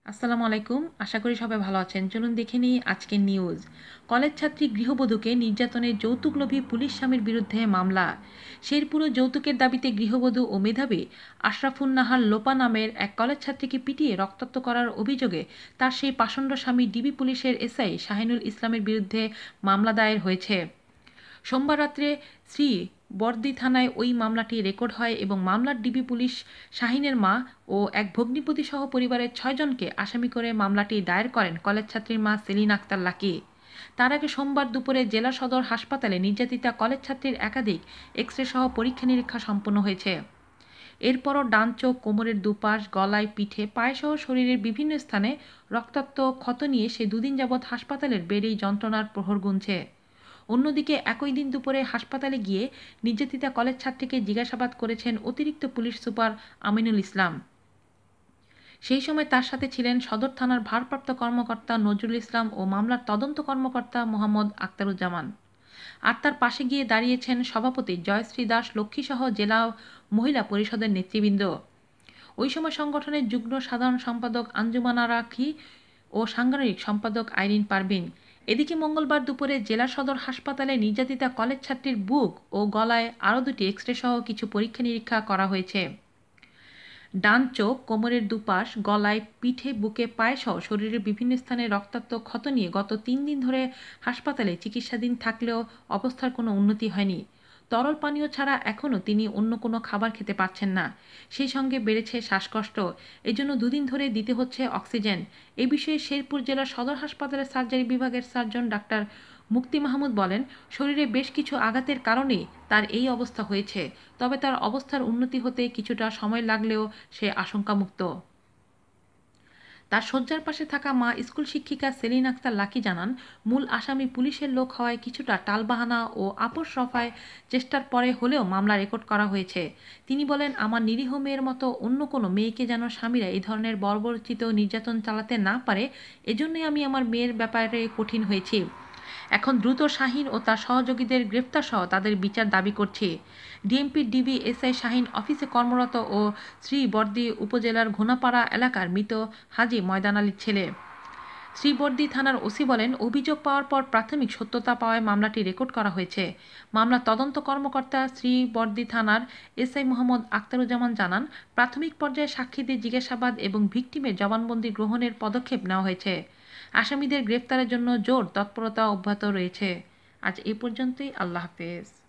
আসসালামু আলাইকুম। আশা করি সবাই ভালো আছেন। চলুন দেখে নিই আজকের নিউজ। কলেজ ছাত্রী গৃহবধূকে নির্যাতনের যৌতুকলোভী পুলিশ স্বামীর বিরুদ্ধে মামলা। শেরপুরে যৌতুকের দাবিতে গৃহবধূ ও মেধাবী আশরাফুন নাহার লোপা নামের এক কলেজ ছাত্রীকে পিটিয়ে রক্তাক্ত করার অভিযোগে তার সেই পাষণ্ড স্বামী ডিবি পুলিশের এসআই শাহিনুল ইসলামের বিরুদ্ধে মামলা দায়ের হয়েছে। সোমবার রাত্রে শ্রী বর্দি থানায় ওই মামলাটি রেকর্ড হয় এবং মামলার ডিবি পুলিশ শাহিনের মা ও এক ভগ্নিপতি সহ পরিবারের ৬ জনকে আসামি করে মামলাটি দায়ের করেন কলেজ ছাত্রীর মা সেলিন আক্তার লাকি। তার আগে সোমবার দুপুরে জেলা সদর হাসপাতালে নির্যাতিতা কলেজ ছাত্রীর একাধিক এক্স-রে সহ পরীক্ষা নিরীক্ষা সম্পন্ন হয়েছে। এরপরও ডান চোখ, কোমরের দুপাশ, গলায়, পিঠে, পায়েসহ শরীরের বিভিন্ন স্থানে রক্তাক্ত ক্ষত নিয়ে সে দুদিন যাবৎ হাসপাতালের বেডেই যন্ত্রণার প্রহর গুনছে। অন্যদিকে একই দিন দুপুরে হাসপাতালে গিয়ে নির্যাতিতা কলেজ ছাত্রীকে জিজ্ঞাসাবাদ করেছেন অতিরিক্ত পুলিশ সুপার আমিনুল ইসলাম। সেই সময় তার সাথে ছিলেন সদর থানার ভারপ্রাপ্ত কর্মকর্তা নজরুল ইসলাম ও মামলার তদন্ত কর্মকর্তা মোহাম্মদ আখতারুজ্জামান। আর তার পাশে গিয়ে দাঁড়িয়েছেন সভাপতি জয়শ্রী দাস লক্ষ্মীসহ জেলা মহিলা পরিষদের নেতৃবৃন্দ। ওই সময় সংগঠনের যুগ্ম সাধারণ সম্পাদক আঞ্জুমানা রাখি ও সাংগঠনিক সম্পাদক আইরিন পারভিন। এদিকে মঙ্গলবার দুপুরে জেলা সদর হাসপাতালে নির্যাতিতা কলেজ ছাত্রীর বুক ও গলায় আরও দুটি এক্স-রে সহ কিছু পরীক্ষা নিরীক্ষা করা হয়েছে। ডান চোখ, কোমরের দুপাশ, গলায়, পিঠে, বুকে, পায়েসহ শরীরের বিভিন্ন স্থানে রক্তাক্ত ক্ষত নিয়ে গত ৩ দিন ধরে হাসপাতালে চিকিৎসাধীন থাকলেও অবস্থার কোনো উন্নতি হয়নি। তরল পানীয় ছাড়া এখনও তিনি অন্য কোনো খাবার খেতে পারছেন না। সেই সঙ্গে বেড়েছে শ্বাসকষ্ট। এজন্য দুদিন ধরে দিতে হচ্ছে অক্সিজেন। এ বিষয়ে শেরপুর জেলার সদর হাসপাতালের সার্জারি বিভাগের সার্জন ডাক্তার মুক্তি মাহমুদ বলেন, শরীরে বেশ কিছু আঘাতের কারণেই তার এই অবস্থা হয়েছে। তবে তার অবস্থার উন্নতি হতে কিছুটা সময় লাগলেও সে আশঙ্কামুক্ত। তার শয্যার পাশে থাকা মা স্কুল শিক্ষিকা সেলিন আক্তার লাকি জানান, মূল আসামি পুলিশের লোক হওয়ায় কিছুটা টালবাহানা ও আপোস রফায় চেষ্টার পরে হলেও মামলা রেকর্ড করা হয়েছে। তিনি বলেন, আমার নিরীহ মেয়ের মতো অন্য কোনো মেয়েকে যেন স্বামীরা এই ধরনের বর্বরচিত নির্যাতন চালাতে না পারে, এজন্যই আমি আমার মেয়ের ব্যাপারে কঠিন হয়েছি। এখন দ্রুত শাহিন ও তার সহযোগীদের গ্রেফতার সহ তাদের বিচার দাবি করছি। ডিএমপির ডিবি এসআই শাহিন অফিসে কর্মরত ও শ্রীবর্দী উপজেলার ঘোনাপাড়া এলাকার মৃত হাজী ময়দান আলীর ছেলে। শ্রীবর্দী থানার ওসি বলেন, অভিযোগ পাওয়ার পর প্রাথমিক সত্যতা পাওয়ায় মামলাটি রেকর্ড করা হয়েছে। মামলার তদন্ত কর্মকর্তা শ্রীবর্দী থানার এসআই মোহাম্মদ আখতারুজ্জামান জানান, প্রাথমিক পর্যায়ে সাক্ষীদের জিজ্ঞাসাবাদ এবং ভিকটিমের জবানবন্দি গ্রহণের পদক্ষেপ নেওয়া হয়েছে। আসামিদের গ্রেফতারের জন্য জোর তৎপরতা অব্যাহত রয়েছে। আজ এ পর্যন্তই। আল্লাহ হাফেজ।